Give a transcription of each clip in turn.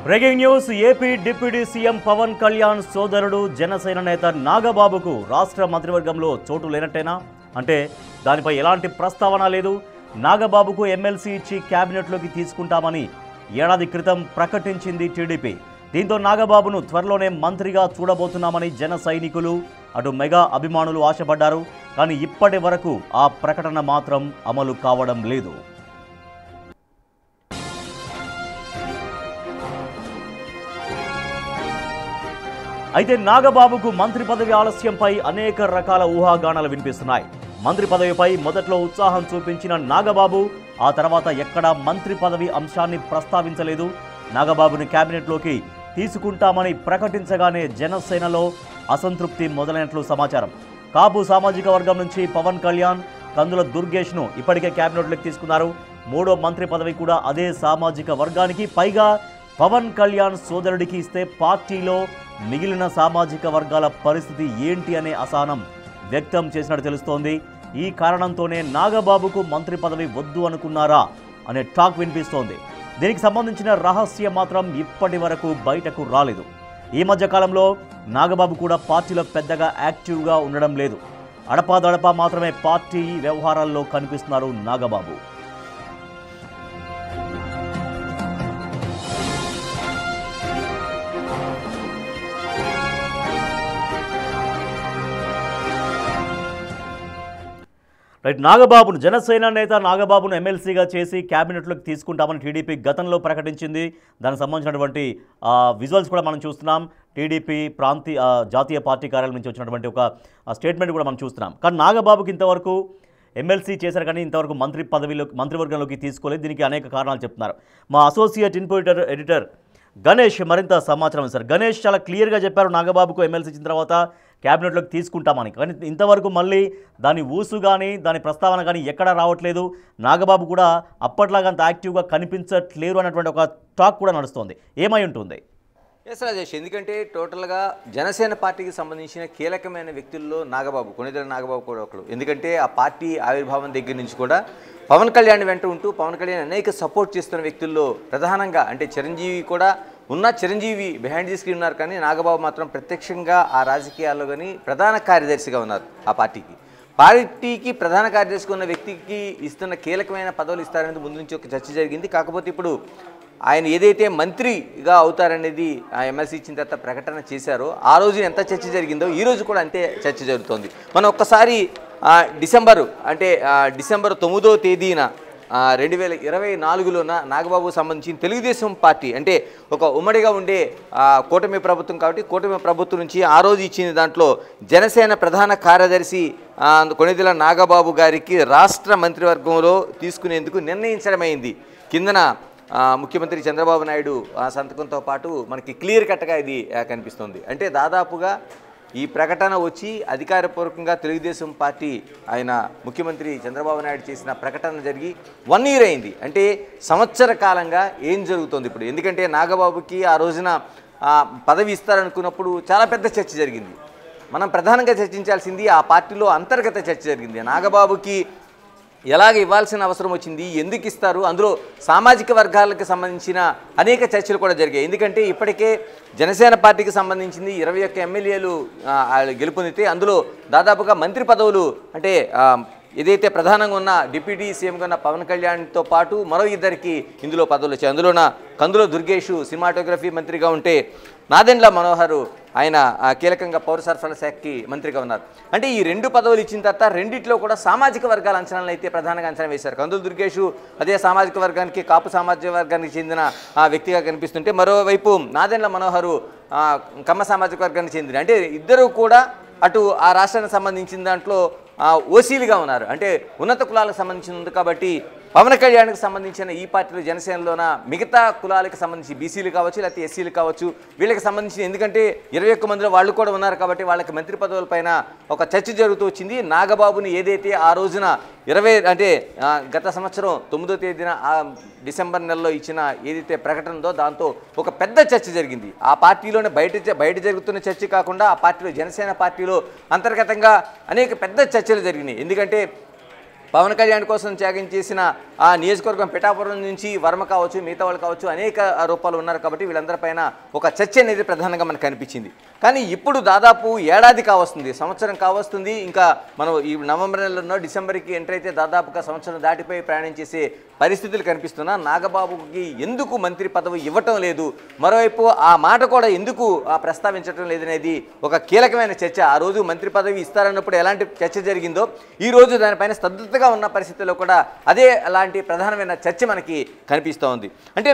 Breaking news AP deputy CM Pawan Kalyan సోదరుడు జనసేన నేత నాగబాబుకు రాష్ట్ర మంత్రివర్గంలో చోటు లేనట్టేనా అంటే దానిపై ఎలాంటి ప్రస్తావన లేదు. నాగబాబుకు ఎమ్మెల్సీ ఇచ్చి కేబినెట్లోకి తీసుకుంటామని ఏడాది క్రితం ప్రకటించింది టీడీపీ. దీంతో నాగబాబును త్వరలోనే మంత్రిగా చూడబోతున్నామని జన సైనికులు అటు మెగా అభిమానులు ఆశపడ్డారు. కానీ ఇప్పటి వరకు ఆ ప్రకటన మాత్రం అమలు కావడం లేదు. అయితే నాగబాబుకు మంత్రి పదవి ఆలస్యంపై అనేక రకాల ఊహాగానాలు వినిపిస్తున్నాయి. మంత్రి పదవిపై మొదట్లో ఉత్సాహం చూపించిన నాగబాబు ఆ తర్వాత ఎక్కడా మంత్రి పదవి అంశాన్ని ప్రస్తావించలేదు. నాగబాబుని కేబినెట్లోకి తీసుకుంటామని ప్రకటించగానే జనసేనలో అసంతృప్తి మొదలైనట్లు సమాచారం. కాపు సామాజిక వర్గం నుంచి పవన్ కళ్యాణ్, కందుల దుర్గేష్ను ఇప్పటికే కేబినెట్లోకి తీసుకున్నారు. మూడో మంత్రి పదవి కూడా అదే సామాజిక వర్గానికి, పైగా పవన్ కళ్యాణ్ సోదరుడికి ఇస్తే పార్టీలో మిగిలిన సామాజిక వర్గాల పరిస్థితి ఏంటి అనే అసహనం వ్యక్తం చేసినట్టు తెలుస్తోంది. ఈ కారణంతోనే నాగబాబుకు మంత్రి పదవి వద్దు అనుకున్నారా అనే టాక్ వినిపిస్తోంది. దీనికి సంబంధించిన రహస్యం మాత్రం ఇప్పటి వరకు బయటకు రాలేదు. ఈ మధ్య కాలంలో నాగబాబు కూడా పార్టీలో పెద్దగా యాక్టివ్గా ఉండడం లేదు. అడపాదడపా మాత్రమే పార్టీ వ్యవహారాల్లో కనిపిస్తున్నారు నాగబాబు. నాగబాబును జనసేన నేత నాగబాబును ఎమ్మెల్సీగా చేసి కేబినెట్లోకి తీసుకుంటామని టీడీపీ గతంలో ప్రకటించింది. దానికి సంబంధించినటువంటి విజువల్స్ కూడా మనం చూస్తున్నాం. టీడీపీ జాతీయ పార్టీ కార్యాలయం నుంచి వచ్చినటువంటి ఒక స్టేట్మెంట్ కూడా మనం చూస్తున్నాం. కానీ నాగబాబుకి ఇంతవరకు ఎమ్మెల్సీ చేశారు కానీ ఇంతవరకు మంత్రివర్గంలోకి తీసుకోలేదు. దీనికి అనేక కారణాలు చెప్తున్నారు. మా అసోసియేట్ ఎడిటర్ గణేష్ మరింత సమాచారం సార్. గణేష్ చాలా క్లియర్గా చెప్పారు నాగబాబుకు ఎమ్మెల్సీ ఇచ్చిన తర్వాత క్యాబినెట్లోకి తీసుకుంటామని. కానీ ఇంతవరకు మళ్ళీ దాని ఊసు కానీ దాని ప్రస్తావన కానీ ఎక్కడా రావట్లేదు. నాగబాబు కూడా అప్పట్లాగా అంత యాక్టివ్గా కనిపించట్లేరు అన్నటువంటి ఒక టాక్ కూడా నడుస్తోంది. ఏమై ఉంటుంది? ఎస్ రాజేష్, ఎందుకంటే టోటల్గా జనసేన పార్టీకి సంబంధించిన కీలకమైన వ్యక్తుల్లో కొణిదెల నాగబాబు కూడా ఒకడు. ఎందుకంటే ఆ పార్టీ ఆవిర్భావం దగ్గర నుంచి కూడా పవన్ కళ్యాణ్ వెంట ఉంటూ పవన్ కళ్యాణ్ అనేక సపోర్ట్ చేస్తున్న వ్యక్తుల్లో ప్రధానంగా అంటే చిరంజీవి కూడా చిరంజీవి బిహైండ్ ది స్క్రీన్ ఉన్నారు, కానీ నాగబాబు మాత్రం ప్రత్యక్షంగా ఆ రాజకీయాల్లో కానీ ప్రధాన కార్యదర్శిగా ఉన్నారు. ఆ పార్టీకి ప్రధాన కార్యదర్శిగా ఉన్న వ్యక్తికి ఇస్తున్న కీలకమైన పదవులు ఇస్తారనేది ముందు నుంచి ఒక చర్చ జరిగింది. కాకపోతే ఇప్పుడు ఆయన ఏదైతే మంత్రిగా అవుతారనేది ఆ ఎమ్మెల్సీ ఇచ్చిన తర్వాత ప్రకటన చేశారో ఆ రోజు ఎంత చర్చ జరిగిందో ఈ రోజు కూడా అంతే చర్చ జరుగుతోంది. మనం ఒక్కసారి డిసెంబర్ 9వ తేదీన 2024లోన నాగబాబుకు సంబంధించిన తెలుగుదేశం పార్టీ అంటే ఒక ఉమ్మడిగా ఉండే కూటమి ప్రభుత్వం కాబట్టి కూటమి ప్రభుత్వం నుంచి ఆ రోజు ఇచ్చిన దాంట్లో జనసేన ప్రధాన కార్యదర్శి కొణిదెల నాగబాబు గారికి రాష్ట్ర మంత్రివర్గంలో తీసుకునేందుకు నిర్ణయించడమైంది. కిందన ముఖ్యమంత్రి చంద్రబాబు నాయుడు సంతకంతో పాటు మనకి క్లియర్ కట్గా ఇది కనిపిస్తుంది. అంటే దాదాపుగా ఈ ప్రకటన వచ్చి అధికారపూర్వకంగా తెలుగుదేశం పార్టీ ఆయన ముఖ్యమంత్రి చంద్రబాబు నాయుడు చేసిన ప్రకటన జరిగి 1 year అయింది. అంటే సంవత్సర కాలంగా ఏం జరుగుతుంది ఇప్పుడు? ఎందుకంటే నాగబాబుకి ఆ రోజున పదవి ఇస్తారనుకున్నప్పుడు చాలా పెద్ద చర్చ జరిగింది. మనం ప్రధానంగా చర్చించాల్సింది ఆ పార్టీలో అంతర్గత చర్చ జరిగింది. నాగబాబుకి ఎలాగ ఇవ్వాల్సిన అవసరం వచ్చింది, ఎందుకు ఇస్తారు, అందులో సామాజిక వర్గాలకు సంబంధించిన అనేక చర్చలు కూడా జరిగాయి. ఎందుకంటే ఇప్పటికే జనసేన పార్టీకి సంబంధించింది 21 ఎమ్మెల్యేలు గెలుపొందితే అందులో దాదాపుగా మంత్రి పదవులు అంటే ఏదైతే ప్రధానంగా ఉన్న డిప్యూటీ సీఎంగా ఉన్న పవన్ కళ్యాణ్తో పాటు మరో 2 ఇందులో పదవులు వచ్చాయి. అందులోన కందుల దుర్గేష్ సినిమాటోగ్రఫీ మంత్రిగా ఉంటే నాదెండ్ల మనోహర్ ఆయన కీలకంగా పౌర సరఫరాల శాఖకి మంత్రిగా ఉన్నారు. అంటే ఈ 2 పదవులు ఇచ్చిన తర్వాత రెండిట్లో కూడా సామాజిక వర్గాల అంచనాలను అయితే ప్రధానంగా అంచనా వేశారు. కందుల దుర్గేష్ అదే సామాజిక వర్గానికి కాపు సామాజిక వర్గానికి చెందిన వ్యక్తిగా కనిపిస్తుంటే మరోవైపు నాదెండ్ల మనోహర్ కమ్మ సామాజిక వర్గానికి చెందిన అంటే ఇద్దరు కూడా అటు ఆ రాష్ట్రానికి సంబంధించిన దాంట్లో ఓసీలుగా ఉన్నారు. అంటే ఉన్నత కులాలకు సంబంధించిన ఉంది కాబట్టి పవన్ కళ్యాణ్కి సంబంధించిన ఈ పార్టీలో జనసేనలోన మిగతా కులాలకు సంబంధించి బీసీలు కావచ్చు లేకపోతే ఎస్సీలు కావచ్చు వీళ్ళకి సంబంధించిన ఎందుకంటే 21 మందిలో వాళ్ళు కూడా ఉన్నారు కాబట్టి వాళ్ళకి మంత్రి పదవులపైన ఒక చర్చ జరుగుతూ వచ్చింది. నాగబాబుని ఏదైతే ఆ రోజున గత సంవత్సరం 9వ తేదీన డిసెంబర్ నెలలో ఇచ్చిన ఏదైతే ప్రకటన ఉందో దాంతో ఒక పెద్ద చర్చ జరిగింది. ఆ పార్టీలోనే బయట జరుగుతున్న చర్చ కాకుండా ఆ పార్టీలో జనసేన పార్టీలో అంతర్గతంగా అనేక పెద్ద చర్చలు జరిగినాయి. ఎందుకంటే పవన్ కళ్యాణ్ కోసం త్యాగం చేసిన ఆ నియోజకవర్గం పిఠాపురం నుంచి వర్మ కావచ్చు, మిగతా వాళ్ళు కావచ్చు, అనేక రూపాలు ఉన్నారు. కాబట్టి వీళ్ళందరిపైన ఒక చర్చ అనేది ప్రధానంగా మనకు కనిపించింది. కానీ ఇప్పుడు దాదాపు ఏడాది కావస్తుంది, సంవత్సరం కావస్తుంది. ఇంకా మనం ఈ నవంబర్ నెలలో డిసెంబర్కి ఎంటర్ అయితే దాదాపుగా సంవత్సరం దాటిపోయి ప్రయాణం చేసే పరిస్థితులు కనిపిస్తున్నా నాగబాబుకి ఎందుకు మంత్రి పదవి ఇవ్వటం లేదు, మరోవైపు ఆ మాట కూడా ఎందుకు ప్రస్తావించడం లేదనేది ఒక కీలకమైన చర్చ. ఆ రోజు మంత్రి పదవి ఇస్తారన్నప్పుడు ఎలాంటి చర్చ జరిగిందో ఈ రోజు దానిపైన స్తబ్దతగా ఉన్న పరిస్థితుల్లో కూడా అదే అలాంటి ప్రధానమైన చర్చ మనకి కనిపిస్తూ ఉంది. అంటే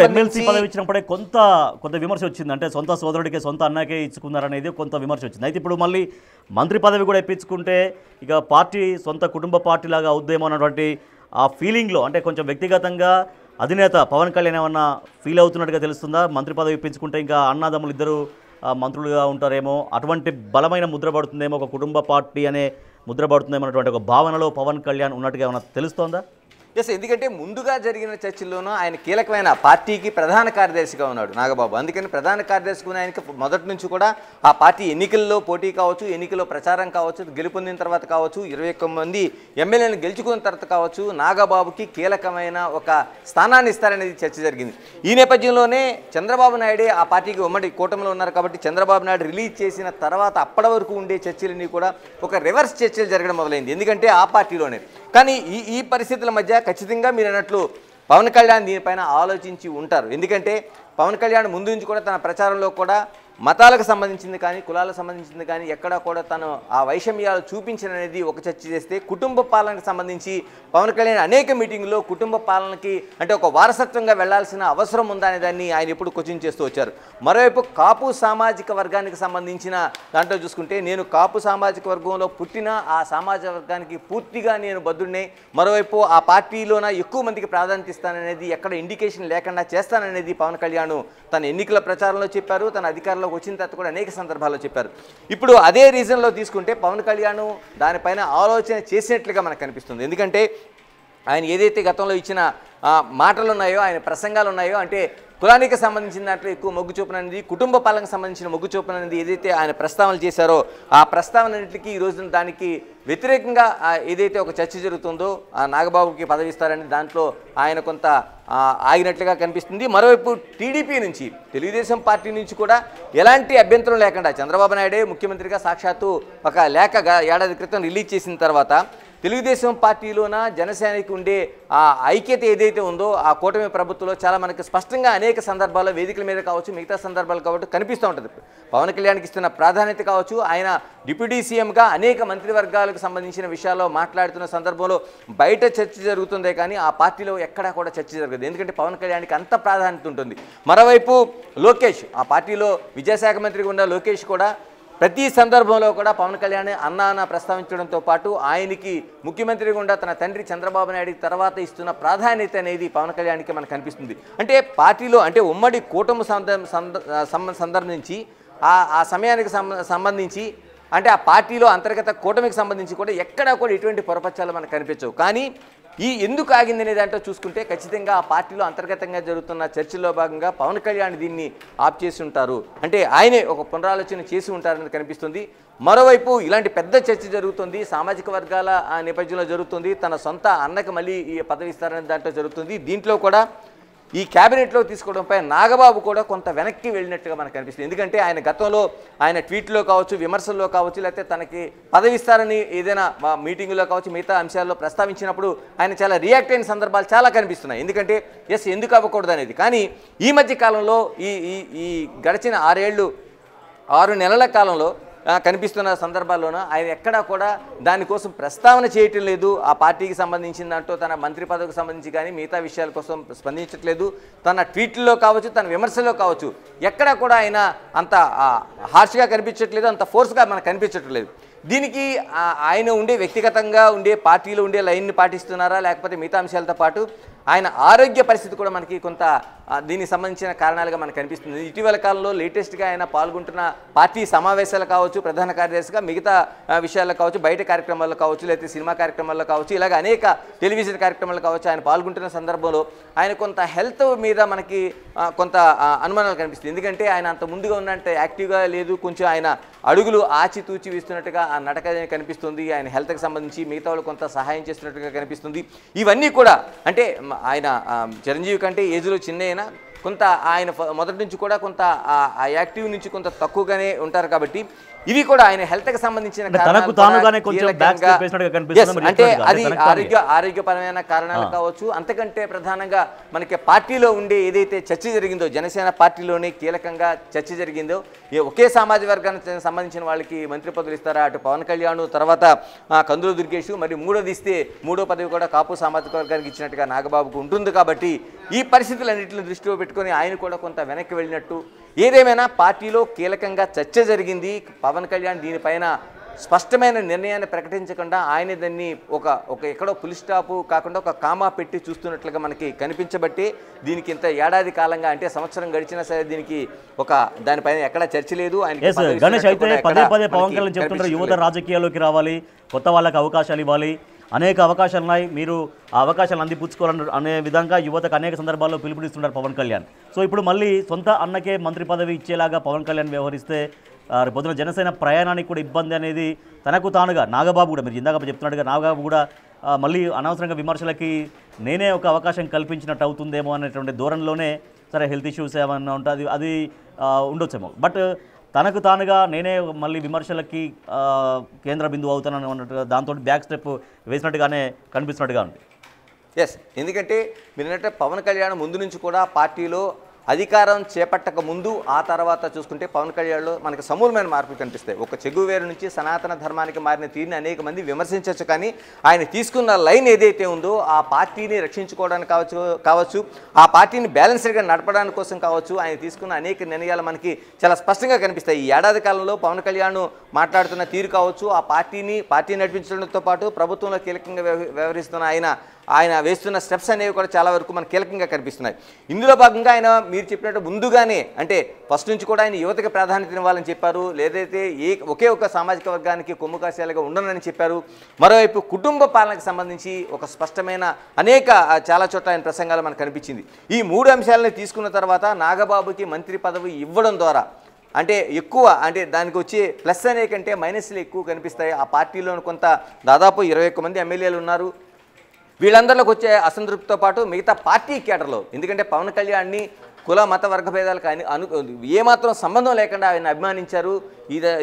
ఎమ్మెల్సీ పదవి ఇచ్చినప్పుడే కొంత విమర్శ వచ్చింది. అంటే సొంత సోదరుడికి సొంత అన్నకే ఇచ్చుకున్నారనేది కొంత విమర్శ వచ్చింది. అయితే ఇప్పుడు మళ్ళీ మంత్రి పదవి కూడా ఇప్పించుకుంటే ఇక పార్టీ సొంత కుటుంబ పార్టీ లాగా అవుద్దేమో అన్నటువంటి ఆ ఫీలింగ్లో, అంటే కొంచెం వ్యక్తిగతంగా అధినేత పవన్ కళ్యాణ్ ఏమన్నా ఫీల్ అవుతున్నట్టుగా తెలుస్తుందా? మంత్రి పదవి ఇప్పించుకుంటే ఇంకా అన్నదమ్ములు ఇద్దరు మంత్రులుగా ఉంటారేమో, అటువంటి బలమైన ముద్ర పడుతుందేమో, ఒక కుటుంబ పార్టీ అనే ముద్ర పడుతుందేమో అన్నటువంటి ఒక భావనలో పవన్ కళ్యాణ్ ఉన్నట్టుగా ఏమన్నా తెలుస్తోందా? ఎస్, ఎందుకంటే ముందుగా జరిగిన చర్చల్లోనూ ఆయన కీలకమైన పార్టీకి ప్రధాన కార్యదర్శిగా ఉన్నాడు నాగబాబు. అందుకని ప్రధాన కార్యదర్శిగా ఆయనకి మొదటి నుంచి కూడా ఆ పార్టీ ఎన్నికల్లో పోటీ కావచ్చు, ఎన్నికల్లో ప్రచారం కావచ్చు, గెలుపొందిన తర్వాత కావచ్చు, 21 మంది ఎమ్మెల్యేలను గెలుచుకున్న తర్వాత కావచ్చు, నాగబాబుకి కీలకమైన ఒక స్థానాన్ని ఇస్తారనేది చర్చ జరిగింది. ఈ నేపథ్యంలోనే చంద్రబాబు నాయుడే ఆ పార్టీకి ఉమ్మడి కూటమిలో ఉన్నారు. కాబట్టి చంద్రబాబు నాయుడు రిలీజ్ చేసిన తర్వాత అప్పటి వరకు ఉండే చర్చలన్నీ కూడా ఒక రివర్స్ చర్చలు జరగడం మొదలైంది. ఎందుకంటే ఆ పార్టీలోనే. కానీ ఈ పరిస్థితుల మధ్య ఖచ్చితంగా మీరు అన్నట్లు పవన్ కళ్యాణ్ దీనిపైన ఆలోచించి ఉంటారు. ఎందుకంటే పవన్ కళ్యాణ్ ముందు నుంచి కూడా తన ప్రచారంలో కూడా మతాలకు సంబంధించింది కానీ, కులాలకు సంబంధించింది కానీ ఎక్కడా కూడా తను ఆ వైషమ్యాలు చూపించననేది ఒక చర్చ చేస్తే, కుటుంబ పాలనకు సంబంధించి పవన్ కళ్యాణ్ అనేక మీటింగుల్లో కుటుంబ పాలనకి అంటే ఒక వారసత్వంగా వెళ్లాల్సిన అవసరం ఉందా అనే దాన్ని ఆయన ఎప్పుడు క్వశ్చన్ చేస్తూ వచ్చారు. మరోవైపు కాపు సామాజిక వర్గానికి సంబంధించిన దాంట్లో చూసుకుంటే, నేను కాపు సామాజిక వర్గంలో పుట్టిన ఆ సామాజిక వర్గానికి పూర్తిగా నేను బద్దుడినే, మరోవైపు ఆ పార్టీలోన ఎక్కువ మందికి ప్రాధాన్యత ఇస్తాననేది ఎక్కడ ఇండికేషన్ లేకుండా చేస్తాననేది పవన్ కళ్యాణ్ తన ఎన్నికల ప్రచారంలో చెప్పారు. తన అధికారంలో వచ్చిన తర్వాత కూడా అనేక సందర్భాల్లో చెప్పారు. ఇప్పుడు అదే రీజన్లో తీసుకుంటే పవన్ కళ్యాణ్ దానిపైన ఆలోచన చేసినట్లుగా మనకు కనిపిస్తుంది. ఎందుకంటే ఆయన ఏదైతే గతంలో ఇచ్చిన మాటలు ఉన్నాయో, ఆయన ప్రసంగాలు ఉన్నాయో, అంటే కులానికి సంబంధించిన దాంట్లో ఎక్కువ మొగ్గు చూపుననేది, కుటుంబ పాలనకు సంబంధించిన మొగ్గు చూపుననేది ఏదైతే ఆయన ప్రస్తావనలు చేశారో ఆ ప్రస్తావనన్నింటికి ఈ రోజున దానికి వ్యతిరేకంగా ఏదైతే ఒక చర్చ జరుగుతుందో ఆ నాగబాబుకి పదవి ఇస్తారని దాంట్లో ఆయన కొంత ఆగినట్లుగా కనిపిస్తుంది. మరోవైపు టీడీపీ నుంచి, తెలుగుదేశం పార్టీ నుంచి కూడా ఎలాంటి అభ్యంతరం లేకుండా చంద్రబాబు నాయుడే ముఖ్యమంత్రిగా సాక్షాత్తు ఒక లేఖ ఏడాది క్రితం రిలీజ్ చేసిన తర్వాత తెలుగుదేశం పార్టీలోన జనసేనకి ఉండే ఆ ఐక్యత ఏదైతే ఉందో ఆ కూటమి ప్రభుత్వంలో చాలా మనకి స్పష్టంగా అనేక సందర్భాల్లో వేదికల మీద కావచ్చు, మిగతా సందర్భాలు కాబట్టి కనిపిస్తూ ఉంటుంది. పవన్ కళ్యాణ్కి ఇస్తున్న ప్రాధాన్యత కావచ్చు, ఆయన డిప్యూటీ సీఎంగా అనేక మంత్రివర్గాలకు సంబంధించిన విషయాల్లో మాట్లాడుతున్న సందర్భంలో బయట చర్చ జరుగుతుందే కానీ ఆ పార్టీలో ఎక్కడా కూడా చర్చ జరగదు. ఎందుకంటే పవన్ కళ్యాణ్కి అంత ప్రాధాన్యత ఉంటుంది. మరోవైపు లోకేష్, ఆ పార్టీలో విద్యాశాఖ మంత్రిగా ఉన్న లోకేష్ కూడా ప్రతి సందర్భంలో కూడా పవన్ కళ్యాణ్ అన్న ప్రస్తావించడంతో పాటు ఆయనకి ముఖ్యమంత్రిగా ఉండ తన తండ్రి చంద్రబాబు నాయుడికి తర్వాత ఇస్తున్న ప్రాధాన్యత అనేది పవన్ కళ్యాణ్కి మనకు కనిపిస్తుంది. అంటే పార్టీలో అంటే ఉమ్మడి కూటమి సందర్భించి ఆ సమయానికి సంబంధించి అంటే ఆ పార్టీలో అంతర్గత కూటమికి సంబంధించి కూడా ఎక్కడా కూడా ఎటువంటి పొరపచ్చాలు మనకు కనిపించవు. కానీ ఎందుకు ఆగింది అనే దాంట్లో చూసుకుంటే ఖచ్చితంగా ఆ పార్టీలో అంతర్గతంగా జరుగుతున్న చర్చల్లో భాగంగా పవన్ కళ్యాణ్ దీన్ని ఆప్ చేసి ఉంటారు. అంటే ఆయనే ఒక పునరాలోచన చేసి ఉంటారని కనిపిస్తుంది. మరోవైపు ఇలాంటి పెద్ద చర్చ జరుగుతుంది, సామాజిక వర్గాల నేపథ్యంలో జరుగుతుంది, తన సొంత అన్నకు మళ్ళీ ఈ పదవి ఇస్తారనే దాంట్లో జరుగుతుంది. దీంట్లో కూడా ఈ క్యాబినెట్లో తీసుకోవడంపై నాగబాబు కూడా కొంత వెనక్కి వెళ్ళినట్టుగా మనకు కనిపిస్తుంది. ఎందుకంటే ఆయన గతంలో ఆయన ట్వీట్లో కావచ్చు, విమర్శల్లో కావచ్చు, లేకపోతే తనకి పదవి ఇస్తారని ఏదైనా మీటింగులో కావచ్చు, మిగతా అంశాల్లో ప్రస్తావించినప్పుడు ఆయన చాలా రియాక్ట్ అయిన సందర్భాలు చాలా కనిపిస్తున్నాయి. ఎందుకంటే ఎందుకు అవ్వకూడదు అనేది. కానీ ఈ మధ్య కాలంలో ఈ గడిచిన 6 నెలల కాలంలో కనిపిస్తున్న సందర్భాల్లోనూ ఆయన ఎక్కడా కూడా దానికోసం ప్రస్తావన చేయటం లేదు. ఆ పార్టీకి సంబంధించిన దాంట్లో తన మంత్రి పదవికి సంబంధించి కానీ మిగతా విషయాల కోసం స్పందించట్లేదు. తన ట్వీట్లో కావచ్చు, తన విమర్శల్లో కావచ్చు, ఎక్కడా కూడా ఆయన అంత హార్ష్గా కనిపించట్లేదు, అంత ఫోర్స్గా మనకు కనిపించట్లేదు. దీనికి ఆయన ఉండే వ్యక్తిగతంగా ఉండే పార్టీలో ఉండే లైన్ని పాటిస్తున్నారా, లేకపోతే మిగతా అంశాలతో పాటు ఆయన ఆరోగ్య పరిస్థితి కూడా మనకి కొంత దీనికి సంబంధించిన కారణాలుగా మనకు కనిపిస్తుంది. ఇటీవల కాలంలో లేటెస్ట్గా ఆయన పాల్గొంటున్న పార్టీ సమావేశాలు కావచ్చు, ప్రధాన కార్యదర్శిగా మిగతా విషయాల్లో కావచ్చు, బయట కార్యక్రమాల్లో కావచ్చు, లేకపోతే సినిమా కార్యక్రమాల్లో కావచ్చు, ఇలాగ అనేక టెలివిజన్ కార్యక్రమాలు కావచ్చు, ఆయన పాల్గొంటున్న సందర్భంలో ఆయన కొంత హెల్త్ మీద మనకి కొంత అనుమానాలు కనిపిస్తుంది. ఎందుకంటే ఆయన అంత ముందుగా ఉన్నంత యాక్టివ్గా లేదు, కొంచెం ఆయన అడుగులు ఆచితూచి వేస్తున్నట్టుగా ఆ నడక కనిపిస్తుంది. ఆయన హెల్త్కి సంబంధించి మిగతా వాళ్ళు కొంత సహాయం చేస్తున్నట్టుగా కనిపిస్తుంది. ఇవన్నీ కూడా అంటే ఆయన చిరంజీవి కంటే ఏజ్లో చిన్న అయినా కొంత ఆయన మొదటి నుంచి కూడా కొంత ఆ యాక్టివ్ నుంచి కొంత తక్కువగానే ఉంటారు కాబట్టి ఇవి కూడా ఆయన హెల్త్కి సంబంధించిన అంటే అది ఆరోగ్యపరమైన కారణాలు కావచ్చు. అంతకంటే ప్రధానంగా మనకి పార్టీలో ఉండే ఏదైతే చర్చ జరిగిందో జనసేన పార్టీలోనే కీలకంగా చర్చ జరిగిందో ఒకే సామాజిక వర్గానికి సంబంధించిన వాళ్ళకి మంత్రి పదవులు ఇస్తారా, అటు పవన్ కళ్యాణ్ తర్వాత కందుల దుర్గేష్, మరి మూడోది ఇస్తే మూడో పదవి కూడా కాపు సామాజిక వర్గానికి ఇచ్చినట్టుగా నాగబాబుకు ఉంటుంది. కాబట్టి ఈ పరిస్థితులన్నింటిని దృష్టిలో పెట్టుకొని ఆయన కూడా కొంత వెనక్కి వెళ్ళినట్టు. ఏదేమైనా పార్టీలో కీలకంగా చర్చ జరిగింది. పవన్ కళ్యాణ్ దీనిపైన స్పష్టమైన నిర్ణయాన్ని ప్రకటించకుండా ఆయన దాన్ని ఒక ఎక్కడో పులి స్టాపు కాకుండా ఒక కామా పెట్టి చూస్తున్నట్లుగా మనకి కనిపించబట్టి దీనికి ఇంత ఏడాది కాలంగా అంటే సంవత్సరం గడిచినా సరే దీనికి దానిపైన ఎక్కడ చర్చ లేదు. గణేష్ అయితే పదే పదే పవన్ కళ్యాణ్ చెప్తుంటారు యువత రాజకీయాల్లోకి రావాలి, కొత్త వాళ్ళకి అవకాశాలు ఇవ్వాలి, అనేక అవకాశాలు ఉన్నాయి, మీరు ఆ అవకాశాలు అందిపుచ్చుకోవాలని అనే విధంగా యువతకు అనేక సందర్భాల్లో పిలుపునిస్తున్నారు పవన్ కళ్యాణ్. సో ఇప్పుడు మళ్ళీ సొంత అన్నకే మంత్రి పదవి ఇచ్చేలాగా పవన్ కళ్యాణ్ వ్యవహరిస్తే పొద్దున జనసేన ప్రయాణానికి కూడా ఇబ్బంది అనేది తనకు తానుగా నాగబాబు కూడా మీరు ఇందాక చెప్తున్నట్టుగా నాగబాబు కూడా మళ్ళీ అనవసరంగా విమర్శలకి నేనే ఒక అవకాశం కల్పించినట్టు అవుతుందేమో అనేటువంటి ధోరణిలోనే సరే హెల్త్ ఇష్యూస్ ఏమన్నా ఉంటుంది అది ఉండొచ్చేమో. బట్ తనకు తానుగా నేనే మళ్ళీ విమర్శలకి కేంద్ర బిందువు అవుతానని అన్నట్టుగా దాంతో బ్యాక్ స్టెప్ వేసినట్టుగానే కనిపిస్తున్నట్టుగా ఉంది. ఎస్, ఎందుకంటే మీరంటే పవన్ కళ్యాణ్ ముందు నుంచి కూడా పార్టీలో అధికారం చేపట్టక ముందు ఆ తర్వాత చూసుకుంటే పవన్ కళ్యాణ్లో మనకు సమూలమైన మార్పులు కనిపిస్తాయి. ఒక చెగువేరు నుంచి సనాతన ధర్మానికి మారిన తీరుని అనేక మంది విమర్శించవచ్చు, కానీ ఆయన తీసుకున్న లైన్ ఏదైతే ఉందో ఆ పార్టీని రక్షించుకోవడానికి కావచ్చు ఆ పార్టీని బ్యాలెన్స్డ్గా నడపడానికి కోసం కావచ్చు ఆయన తీసుకున్న అనేక నిర్ణయాలు మనకి చాలా స్పష్టంగా కనిపిస్తాయి. ఈ ఏడాది కాలంలో పవన్ కళ్యాణ్ మాట్లాడుతున్న తీరు కావచ్చు, ఆ పార్టీ నడిపించడంతో పాటు ప్రభుత్వంలో కీలకంగా వ్యవహరిస్తున్న ఆయన వేస్తున్న స్టెప్స్ అనేవి కూడా చాలా వరకు మనకు కీలకంగా కనిపిస్తున్నాయి. ఇందులో భాగంగా ఆయన మీరు చెప్పినట్టు ముందుగానే అంటే ఫస్ట్ నుంచి కూడా ఆయన యువతకి ప్రాధాన్యత ఇవ్వాలని చెప్పారు, లేదైతే ఒకే ఒక సామాజిక వర్గానికి కొమ్ము కాసేలాగా ఉండనని చెప్పారు. మరోవైపు కుటుంబ పాలనకు సంబంధించి ఒక స్పష్టమైన చాలా చోట్ల ఆయన ప్రసంగాలు మనకు కనిపించింది. ఈ మూడు అంశాలను తీసుకున్న తర్వాత నాగబాబుకి మంత్రి పదవి ఇవ్వడం ద్వారా అంటే ఎక్కువ అంటే దానికి వచ్చే ప్లస్ అనే కంటే మైనస్లు ఎక్కువ కనిపిస్తాయి. ఆ పార్టీలో కొంత దాదాపు 21 మంది ఎమ్మెల్యేలు ఉన్నారు. వీళ్ళందరిలోకి వచ్చే అసంతృప్తితో పాటు మిగతా పార్టీ కేడర్లో, ఎందుకంటే పవన్ కళ్యాణ్ని కుల మత వర్గ భేదాలకు ఏమాత్రం సంబంధం లేకుండా ఆయన అభిమానించారు.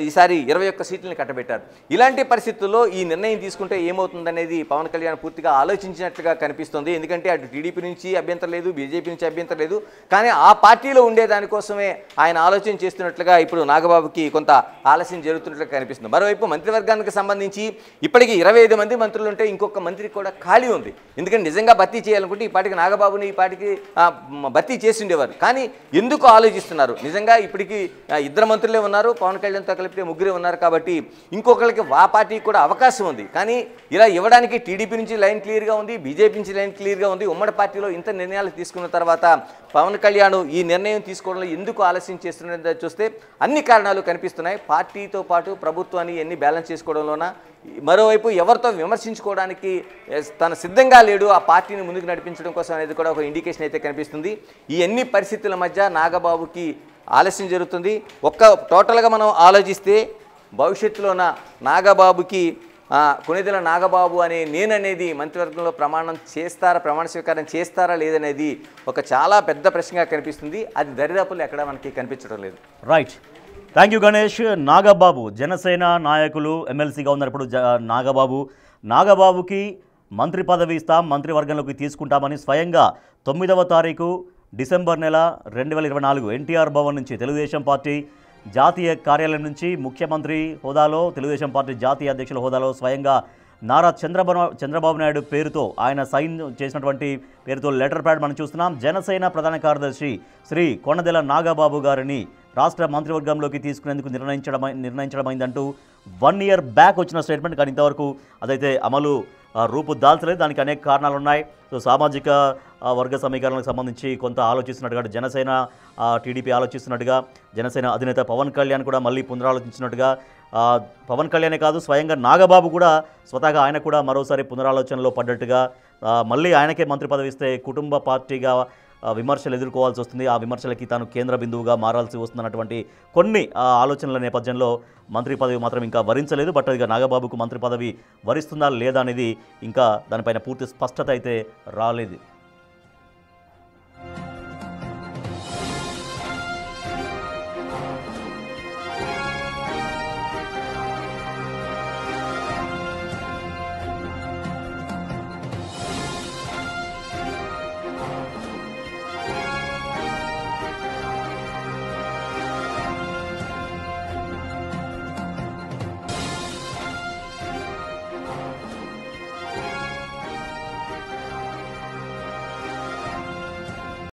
ఈసారి 21 సీట్లని కట్టబెట్టారు. ఇలాంటి పరిస్థితుల్లో ఈ నిర్ణయం తీసుకుంటే ఏమవుతుందనేది పవన్ కళ్యాణ్ పూర్తిగా ఆలోచించినట్లుగా కనిపిస్తుంది. ఎందుకంటే అటు టీడీపీ నుంచి అభ్యంతరం లేదు, బీజేపీ నుంచి అభ్యంతరం లేదు, కానీ ఆ పార్టీలో ఉండే దానికోసమే ఆయన ఆలోచన చేస్తున్నట్లుగా ఇప్పుడు నాగబాబుకి కొంత ఆలస్యం జరుగుతున్నట్లుగా కనిపిస్తుంది. మరోవైపు మంత్రివర్గానికి సంబంధించి ఇప్పటికీ 25 మంది మంత్రులు ఉంటే ఇంకొక మంత్రి కూడా ఖాళీ ఉంది. ఎందుకంటే నిజంగా భర్తీ చేయాలనుకుంటే ఈ పార్టీకి నాగబాబుని ఈ పార్టీకి భర్తీ చేసి ఉండేవారు. కానీ ఎందుకు ఆలోచిస్తున్నారు? నిజంగా ఇప్పటికీ 2 మంత్రులే ఉన్నారు, పవన్ కళ్యాణ్తో కలిపితే 3 ఉన్నారు. కాబట్టి ఇంకొకరికి ఆ పార్టీకి కూడా అవకాశం ఉంది. కానీ ఇలా ఇవ్వడానికి టీడీపీ నుంచి లైన్ క్లియర్గా ఉంది, బీజేపీ నుంచి లైన్ క్లియర్గా ఉంది. ఉమ్మడి పార్టీలో ఇంత నిర్ణయాలు తీసుకున్న తర్వాత పవన్ కళ్యాణ్ ఈ నిర్ణయం తీసుకోవడంలో ఎందుకు ఆలస్యం చేస్తున్నది చూస్తే అన్ని కారణాలు కనిపిస్తున్నాయి. పార్టీతో పాటు ప్రభుత్వాన్ని ఎన్ని బ్యాలెన్స్ చేసుకోవడంలోన, మరోవైపు ఎవరితో విమర్శించుకోవడానికి తను సిద్ధంగా లేడు, ఆ పార్టీని ముందుకు నడిపించడం కోసం అనేది కూడా ఒక ఇండికేషన్ అయితే కనిపిస్తుంది. ఈ అన్ని పరిస్థితుల మధ్య నాగబాబుకి ఆలస్యం జరుగుతుంది. టోటల్గా మనం ఆలోచిస్తే భవిష్యత్తులోన నాగబాబుకి కొణిదెల నాగబాబు అనే నేననేది మంత్రివర్గంలో ప్రమాణ స్వీకారం చేస్తారా లేదనేది ఒక చాలా పెద్ద ప్రశ్నగా కనిపిస్తుంది. అది దరిదాపులు ఎక్కడ మనకి కనిపించడం లేదు. Right, thank you Ganesh. Nagababu Janasena నాయకులు ఎమ్మెల్సీగా ఉన్నారు ఇప్పుడు నాగబాబుకి మంత్రి పదవి ఇస్తాం, మంత్రివర్గంలోకి తీసుకుంటామని స్వయంగా 9వ తారీఖు డిసెంబర్ నెల 2024 ఎన్టీఆర్ భవన్ నుంచి తెలుగుదేశం పార్టీ జాతీయ కార్యాలయం నుంచి ముఖ్యమంత్రి హోదాలో తెలుగుదేశం పార్టీ జాతీయ అధ్యక్షుల హోదాలో స్వయంగా నారా చంద్రబాబు నాయుడు పేరుతో ఆయన సైన్ చేసినటువంటి పేరుతో లెటర్ ప్యాడ్ మనం చూస్తున్నాం. జనసేన ప్రధాన కార్యదర్శి శ్రీ కొణదెల నాగబాబు గారిని రాష్ట్ర మంత్రివర్గంలోకి తీసుకునేందుకు నిర్ణయించడమైందంటూ 1 ఇయర్ బ్యాక్ వచ్చిన స్టేట్మెంట్. కానీ ఇంతవరకు అదైతే అమలు రూపు దాల్చలేదు. దానికి అనేక కారణాలు ఉన్నాయి. సో సామాజిక వర్గ సమీకరణలకు సంబంధించి కొంత ఆలోచిస్తున్నట్టుగా జనసేన టీడీపీ ఆలోచిస్తున్నట్టుగా జనసేన అధినేత పవన్ కళ్యాణ్ కూడా మళ్ళీ పునరాలోచించినట్టుగా పవన్ కళ్యాణే కాదు స్వయంగా నాగబాబు కూడా స్వతహాగా ఆయన కూడా మరోసారి పునరాలోచనలో పడ్డట్టుగా మళ్ళీ ఆయనకే మంత్రి పదవి ఇస్తే కుటుంబ పార్టీగా విమర్శలు ఎదుర్కోవాల్సి వస్తుంది. ఆ విమర్శలకి తాను కేంద్ర బిందువుగా మారాల్సి వస్తున్నటువంటి కొన్ని ఆలోచనల నేపథ్యంలో మంత్రి పదవి మాత్రం ఇంకా వరించలేదు. బట్ ఇక నాగబాబుకు మంత్రి పదవి వరిస్తుందా లేదా అనేది ఇంకా దానిపైన పూర్తి స్పష్టత అయితే రాలేదు.